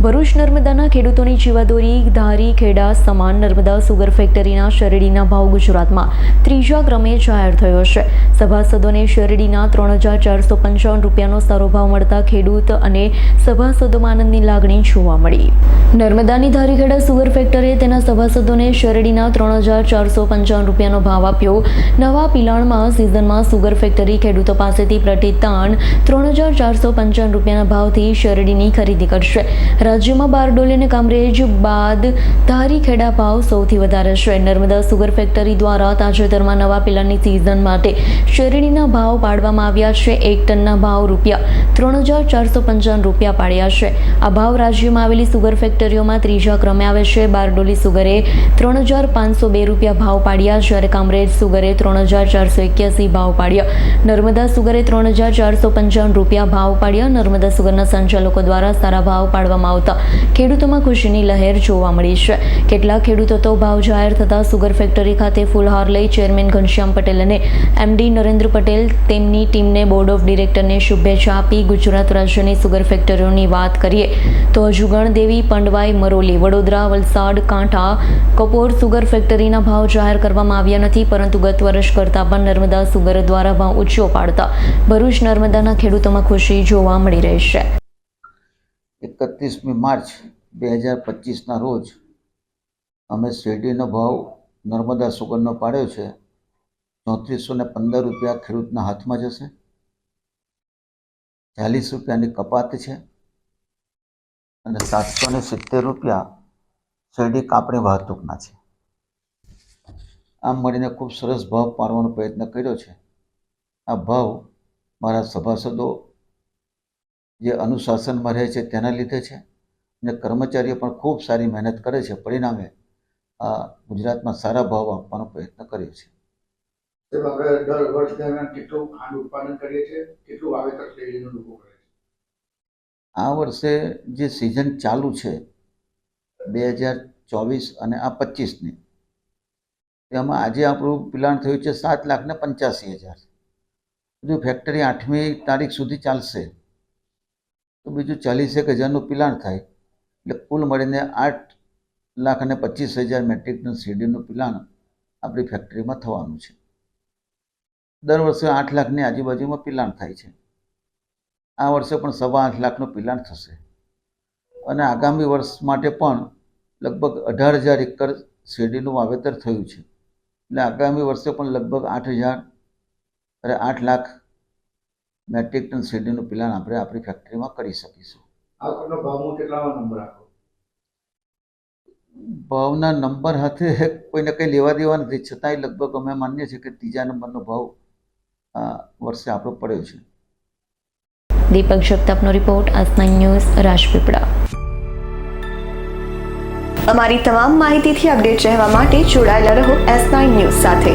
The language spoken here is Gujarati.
ભરૂચ નર્મદાના ખેડૂતોની જીવાદોરી ધારી ખેડા સમાન નર્મદા સુગર ફેક્ટરીના શેરડીના ભાવ ગુજરાતમાં ત્રીજા ક્રમે જાહેર થયો છે। સભાસદોને શેરડીના 3,455 રૂપિયાનો સારો ભાવ મળતા ખેડૂત અને સભાસદોમાં આનંદની લાગણી જોવા મળી। નર્મદાની ધારી ખેડા સુગર ફેક્ટરીએ તેના સભાસદોને શેરડીના 3,455 રૂપિયાનો ભાવ આપ્યો। નવા પિલાણમાં સિઝનમાં સુગર ફેક્ટરી ખેડૂતો પાસેથી પ્રતિ ટન 3,455 રૂપિયાના ભાવથી શેરડીની ખરીદી કરશે। રાજ્યમાં બારડોલી અને કામરેજ બાદ ધારી ખેડા ભાવ સૌથી વધારે છે। નર્મદા સુગર ફેક્ટરી દ્વારા તાજેતરમાં નવા પિલાણની સિઝન માટે શેરડીના ભાવ પાડવામાં આવ્યા છે। એક ટનના ભાવ ₹3,455 રૂપિયા પાડ્યા છે। આ ભાવ રાજ્યમાં આવેલી સુગર ફેક્ટરીઓમાં ત્રીજા ક્રમે આવે છે। બારડોલી સુગરે 3,502 રૂપિયા ભાવ પાડ્યા, જ્યારે કામરેજ સુગરે 3,481 ભાવ પાડ્યા। નર્મદા સુગરે 3,455 રૂપિયા ભાવ પાડ્યા। નર્મદા સુગરના સંચાલકો દ્વારા સારા ભાવ પાડવામાં આવતા ખેડૂતોમાં ખુશીની લહેર જોવા મળી છે। કેટલાક ખેડૂતો તો ભાવ જાહેર થતા સુગર ફેક્ટરી ખાતે ફૂલહાર લઈ ચેરમેન ઘનશ્યામ પટેલ અને MD નરેન્દ્ર પટેલ તેમની ટીમને બોર્ડ ઓફ ડિરેક્ટરને શુભેચ્છા આપી। ગુજરાત રાજ્યની સુગર ફેક્ટરીઓની વાત કરીએ તો હજુગણ દેવી, પંડવાઈ, મરોલી, વડોદરા, વલસાડ, કાંઠા, કપોર સુગર ફેક્ટરીના ભાવ જાહેર કરવામાં આવ્યા નથી, પરંતુ ગત વર્ષ કરતાં પણ નર્મદા સુગર દ્વારા ભાવ ઊંચો પાડતા ભરૂચ નર્મદાના ખેડૂતોમાં ખુશી જોવા મળી રહી છે। 31 માર્ચ 2025ના રોજ અમે શેરડીનો ભાવ નર્મદા સુગરનો પાડ્યો છે। 3415 રૂપિયા ખેડૂતના હાથમાં જશે। 40 રૂપિયાની કપાત છે અને 770 રૂપિયા શેરડી કાપણી વાહતુકના છે। આમ મળીને ખૂબ સરસ ભાવ પાડવાનો પ્રયત્ન કર્યો છે। આ ભાવ મારા સભાસદો જે અનુશાસનમાં રહે છે તેના લીધે છે અને કર્મચારીઓ પણ ખૂબ સારી મહેનત કરે છે। પરિણામે ગુજરાતમાં સારા ભાવ આપવાનો પ્રયત્ન કર્યો છે। આપણે દર વર્ષ દરમિયાન કેટલું ખાંડ ઉત્પાદન કરીએ છીએ, કેટલું વાવેતર શેરડીનું લોકો કરે છે? આ વર્ષે જે સિઝન ચાલુ છે 2024 અને આ 25ની, તેમાં આજે આપણું પિલાણ થયું છે 7,85,000। જો ફેક્ટરી 8મી તારીખ સુધી ચાલશે તો બીજું 40,000નું પિલાણ થાય, એટલે કુલ મળીને 8,25,000 મેટ્રિક ટન શેરડીનું પિલાણ આપણી ફેક્ટરીમાં થવાનું છે। દર વર્ષે 8 લાખની આજુબાજુમાં પિલાણ થાય છે। આ વર્ષે પણ 8.25 લાખનું પિલાણ થશે અને આગામી વર્ષ માટે પણ લગભગ 18,000 એકર શેરડીનું વાવેતર થયું છે। એટલે આગામી વર્ષે પણ લગભગ 8 લાખ મેટ્રિક ટન શેરડીનું પિલાણ આપણે આપણી ફેક્ટરીમાં કરી શકીશું। આ વખતનો ભાવમાં કેટલાનો નંબર આપો? ભાવના નંબર સાથે કોઈને કંઈ લેવા દેવા નથી, છતાંય લગભગ અમે માનીએ છીએ કે ત્રીજા નંબરનો ભાવ વર્ષે આપણો પડ્યો છે। દીપક જગતાપનો રિપોર્ટ, આજ9 ન્યૂઝ, રાજપીપળા। અમારી તમામ માહિતીથી અપડેટ રહેવા માટે જોડાયેલા રહો S9 ન્યૂઝ સાથે।